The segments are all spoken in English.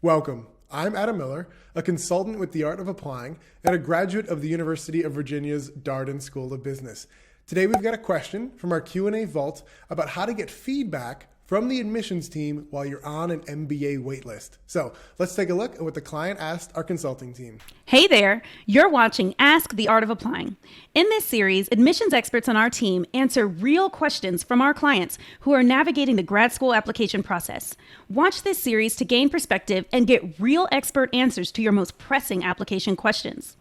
Welcome. I'm Adam Miller, a consultant with the Art of Applying and a graduate of the University of Virginia's Darden School of Business. Today we've got a question from our Q&A vault about how to get feedback from the admissions team while you're on an MBA waitlist. So let's take a look at what the client asked our consulting team. Hey there, you're watching Ask the Art of Applying. In this series, admissions experts on our team answer real questions from our clients who are navigating the grad school application process. Watch this series to gain perspective and get real expert answers to your most pressing application questions.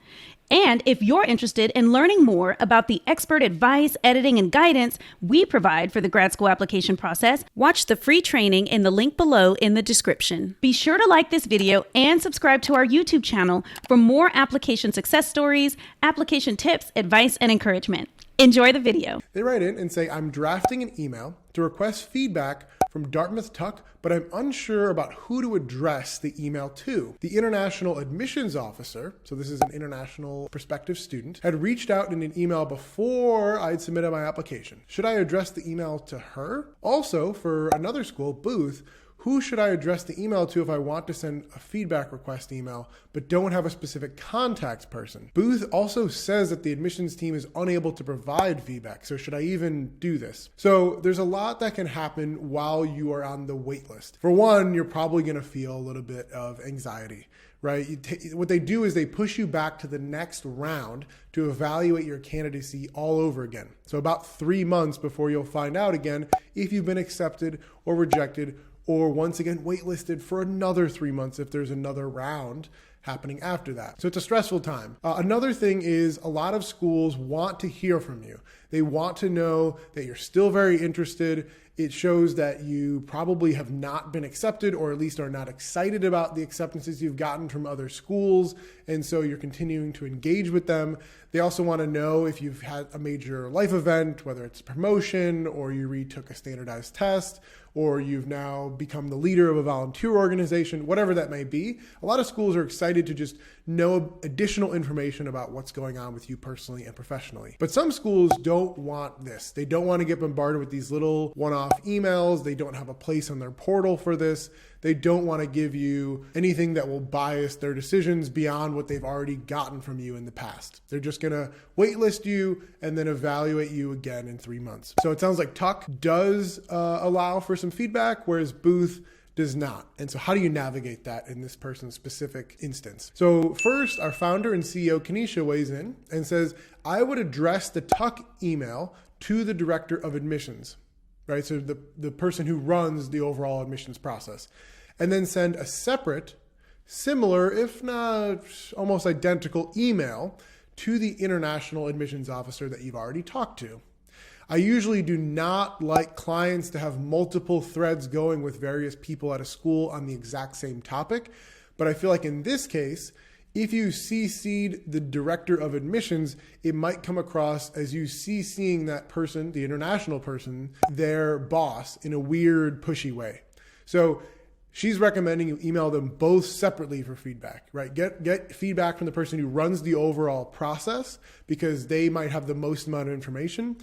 And if you're interested in learning more about the expert advice, editing, and guidance we provide for the grad school application process, watch the free training in the link below in the description. Be sure to like this video and subscribe to our YouTube channel for more application success stories, application tips, advice, and encouragement. Enjoy the video. They write in and say, I'm drafting an email to request feedback from Dartmouth Tuck, but I'm unsure about who to address the email to. The international admissions officer, so this is an international prospective student, had reached out in an email before I'd submitted my application. Should I address the email to her? Also, for another school, Booth, who should I address the email to if I want to send a feedback request email, but don't have a specific contact person? Booth also says that the admissions team is unable to provide feedback. So should I even do this? So there's a lot that can happen while you are on the wait list. For one, you're probably going to feel a little bit of anxiety, right? What they do is they push you back to the next round to evaluate your candidacy all over again. So about 3 months before you'll find out again if you've been accepted or rejected, or once again waitlisted for another 3 months if there's another round happening after that. So it's a stressful time. Another thing is a lot of schools want to hear from you. They want to know that you're still very interested. It shows that you probably have not been accepted, or at least are not excited about the acceptances you've gotten from other schools. And so you're continuing to engage with them. They also want to know if you've had a major life event, whether it's promotion or you retook a standardized test, or you've now become the leader of a volunteer organization, whatever that may be. A lot of schools are excited to just know additional information about what's going on with you personally and professionally. But some schools don't want this. They don't want to get bombarded with these little one-off emails. They don't have a place on their portal for this. They don't want to give you anything that will bias their decisions beyond what they've already gotten from you in the past. They're just going to waitlist you and then evaluate you again in 3 months. So it sounds like Tuck does allow for some feedback, whereas Booth does not. And so how do you navigate that in this person's specific instance? So first, our founder and CEO, Kanisha, weighs in and says, I would address the Tuck email to the director of admissions, right? So the person who runs the overall admissions process, and then send a separate, similar, if not almost identical email to the international admissions officer that you've already talked to. I usually do not like clients to have multiple threads going with various people at a school on the exact same topic, but I feel like in this case, if you CC'd the director of admissions, it might come across as you CCing that person, the international person, their boss, in a weird, pushy way. So she's recommending you email them both separately for feedback, right? Get feedback from the person who runs the overall process because they might have the most amount of information,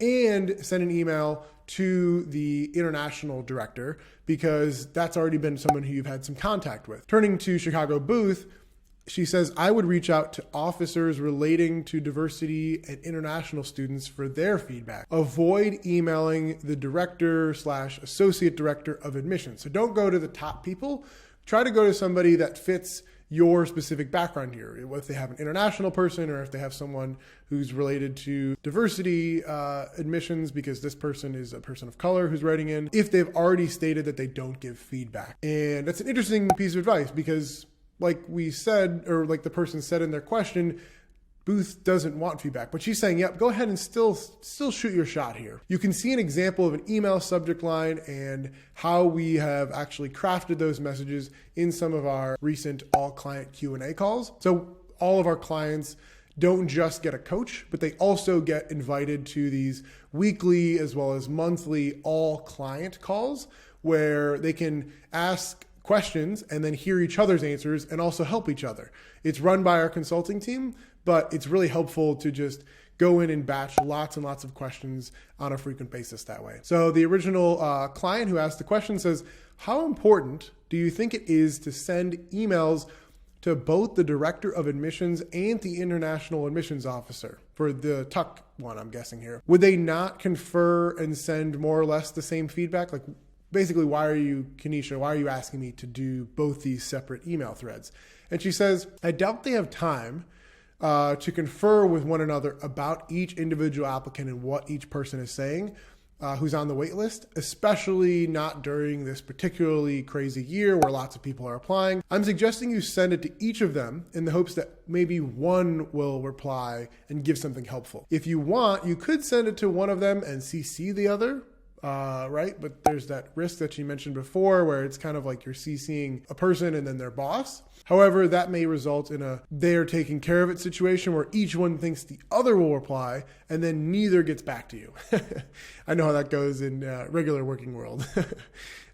and send an email to the international director because that's already been someone who you've had some contact with. Turning to Chicago Booth, she says, I would reach out to officers relating to diversity and international students for their feedback. Avoid emailing the director/associate director of admissions. So don't go to the top people. Try to go to somebody that fits your specific background here. If they have an international person, or if they have someone who's related to diversity admissions because this person is a person of color who's writing in, if they've already stated that they don't give feedback. And that's an interesting piece of advice because like we said, or like the person said in their question, Booth doesn't want feedback, but she's saying, yep, go ahead and still shoot your shot here. You can see an example of an email subject line and how we have actually crafted those messages in some of our recent all client Q&A calls. So all of our clients don't just get a coach, but they also get invited to these weekly as well as monthly all client calls where they can ask questions and then hear each other's answers and also help each other. It's run by our consulting team, but it's really helpful to just go in and batch lots and lots of questions on a frequent basis that way. So the original client who asked the question says, how important do you think it is to send emails to both the director of admissions and the international admissions officer for the Tuck one, I'm guessing here? Would they not confer and send more or less the same feedback? Like, basically, why are you asking me to do both these separate email threads? And she says, I doubt they have time to confer with one another about each individual applicant and what each person is saying who's on the wait list, especially not during this particularly crazy year where lots of people are applying. I'm suggesting you send it to each of them in the hopes that maybe one will reply and give something helpful. If you want, you could send it to one of them and CC the other, right? But there's that risk that you mentioned before where it's kind of like you're CCing a person and then their boss. However, that may result in a they're taking care of it situation where each one thinks the other will reply and then neither gets back to you. I know how that goes in regular working world.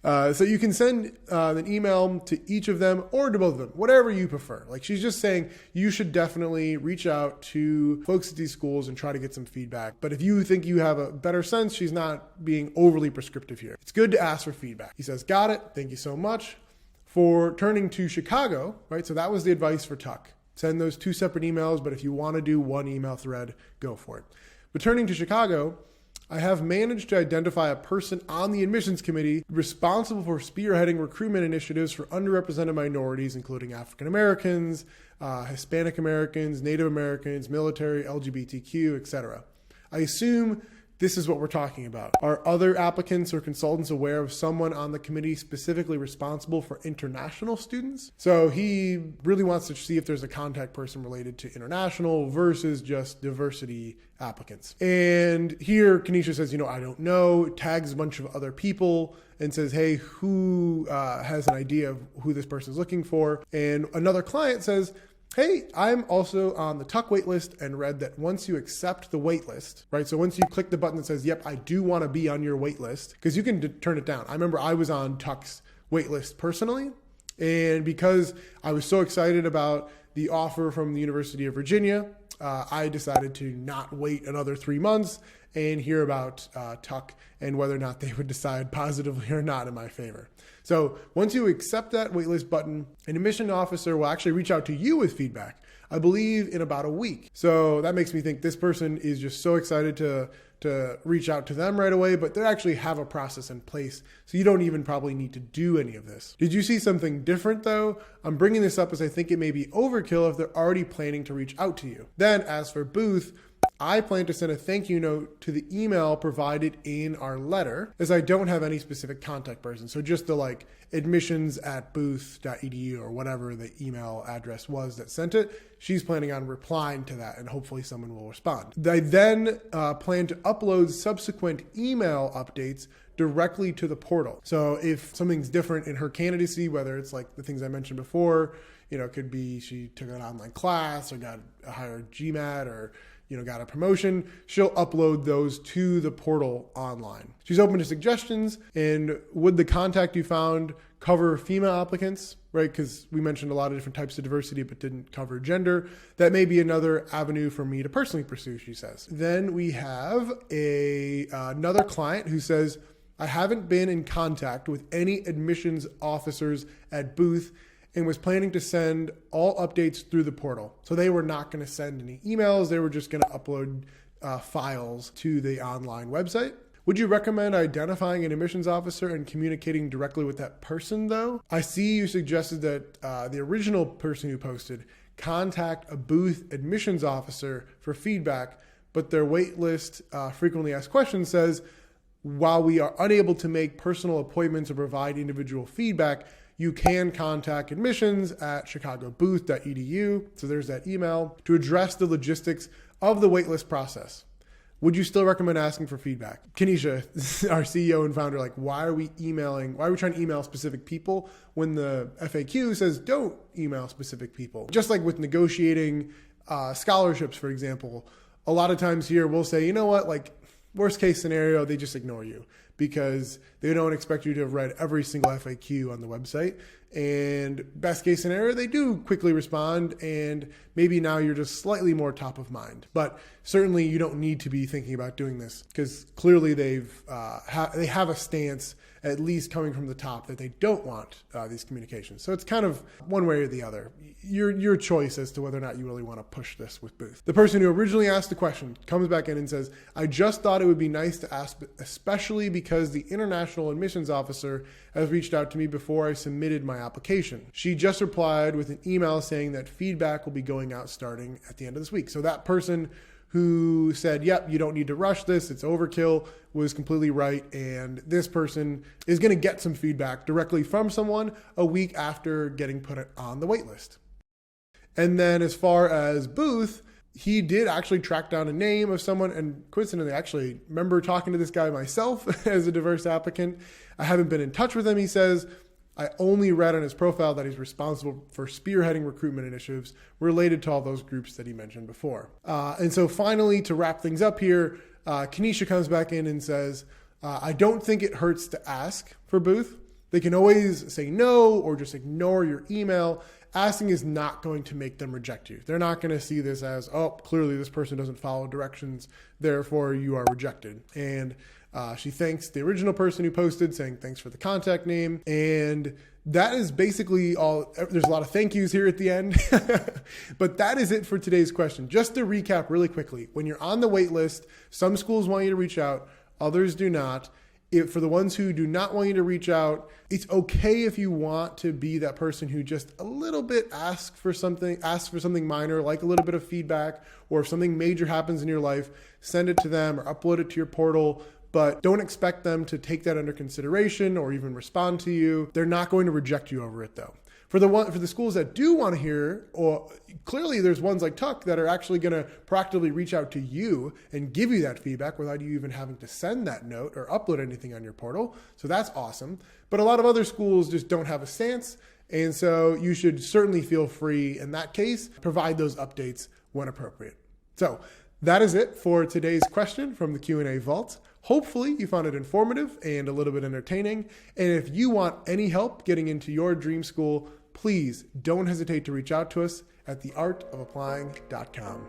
So you can send an email to each of them or to both of them, whatever you prefer. Like she's just saying you should definitely reach out to folks at these schools and try to get some feedback. But if you think you have a better sense, she's not being overly prescriptive here. It's good to ask for feedback. He says, got it. Thank you so much. For turning to Chicago, right? So that was the advice for Tuck. Send those two separate emails, but if you want to do one email thread, go for it. But turning to Chicago, I have managed to identify a person on the admissions committee responsible for spearheading recruitment initiatives for underrepresented minorities, including African Americans, Hispanic Americans, Native Americans, military, LGBTQ, etc. I assume this is what we're talking about. Are other applicants or consultants aware of someone on the committee specifically responsible for international students? So he really wants to see if there's a contact person related to international versus just diversity applicants. And here Kenesha says, I don't know, tags a bunch of other people and says, hey, who has an idea of who this person is looking for? And another client says, hey, I'm also on the Tuck waitlist and read that once you accept the waitlist, right? So once you click the button that says, yep, I do want to be on your waitlist, because you can turn it down. I remember I was on Tuck's waitlist personally. And because I was so excited about the offer from the University of Virginia, I decided to not wait another 3 months and hear about Tuck and whether or not they would decide positively or not in my favor. So once you accept that waitlist button, an admission officer will actually reach out to you with feedback, I believe in about a week. So that makes me think this person is just so excited to reach out to them right away, but they actually have a process in place. So you don't even probably need to do any of this. Did you see something different though? I'm bringing this up as I think it may be overkill if they're already planning to reach out to you. Then as for Booth, I plan to send a thank you note to the email provided in our letter, as I don't have any specific contact person. So just the admissions@booth.edu or whatever the email address was that sent it. She's planning on replying to that and hopefully someone will respond. I then plan to upload subsequent email updates directly to the portal. So if something's different in her candidacy, whether it's like the things I mentioned before, it could be she took an online class or got a higher GMAT or got a promotion, she'll upload those to the portal online. She's open to suggestions. And would the contact you found cover female applicants, right? Because we mentioned a lot of different types of diversity, but didn't cover gender. That may be another avenue for me to personally pursue, she says. Then we have another client who says, I haven't been in contact with any admissions officers at Booth and was planning to send all updates through the portal. So they were not going to send any emails. They were just going to upload files to the online website. Would you recommend identifying an admissions officer and communicating directly with that person though? I see you suggested that the original person who posted contact a Booth admissions officer for feedback, but their waitlist frequently asked questions says, while we are unable to make personal appointments or provide individual feedback, you can contact admissions at chicagobooth.edu. So there's that email to address the logistics of the waitlist process. Would you still recommend asking for feedback? Kenesha, our CEO and founder, why are we trying to email specific people when the FAQ says don't email specific people? Just like with negotiating scholarships, for example, a lot of times here we'll say, Worst case scenario, they just ignore you because they don't expect you to have read every single FAQ on the website. And best case scenario, they do quickly respond, and maybe now you're just slightly more top of mind. But certainly you don't need to be thinking about doing this because clearly they have a stance, at least coming from the top, that they don't want these communications. So it's kind of one way or the other. Your choice as to whether or not you really want to push this with Booth. The person who originally asked the question comes back in and says, I just thought it would be nice to ask, especially because the international admissions officer has reached out to me before I submitted my application. She just replied with an email saying that feedback will be going out starting at the end of this week. So that person who said, yep, you don't need to rush this, it's overkill, was completely right. And this person is going to get some feedback directly from someone a week after getting put on the wait list. And then as far as Booth, he did actually track down a name of someone, and coincidentally, I actually remember talking to this guy myself as a diverse applicant. I haven't been in touch with him, he says. I only read on his profile that he's responsible for spearheading recruitment initiatives related to all those groups that he mentioned before. And so finally, to wrap things up here, Kenesha comes back in and says, I don't think it hurts to ask for Booth. They can always say no or just ignore your email. Asking is not going to make them reject you. They're not going to see this as, oh, clearly this person doesn't follow directions, therefore you are rejected. And she thanks the original person who posted, saying thanks for the contact name. And that is basically all. There's a lot of thank yous here at the end. But that is it for today's question. Just to recap really quickly, when you're on the wait list, some schools want you to reach out, others do not. For the ones who do not want you to reach out, it's okay if you want to be that person who just a little bit asks for something minor, like a little bit of feedback, or if something major happens in your life, send it to them or upload it to your portal. But don't expect them to take that under consideration or even respond to you. They're not going to reject you over it though. For the schools that do want to hear, or clearly there's ones like Tuck that are actually going to proactively reach out to you and give you that feedback without you even having to send that note or upload anything on your portal. So that's awesome. But a lot of other schools just don't have a stance. And so you should certainly feel free in that case, provide those updates when appropriate. So that is it for today's question from the Q&A vault. Hopefully you found it informative and a little bit entertaining. And if you want any help getting into your dream school, please don't hesitate to reach out to us at theartofapplying.com.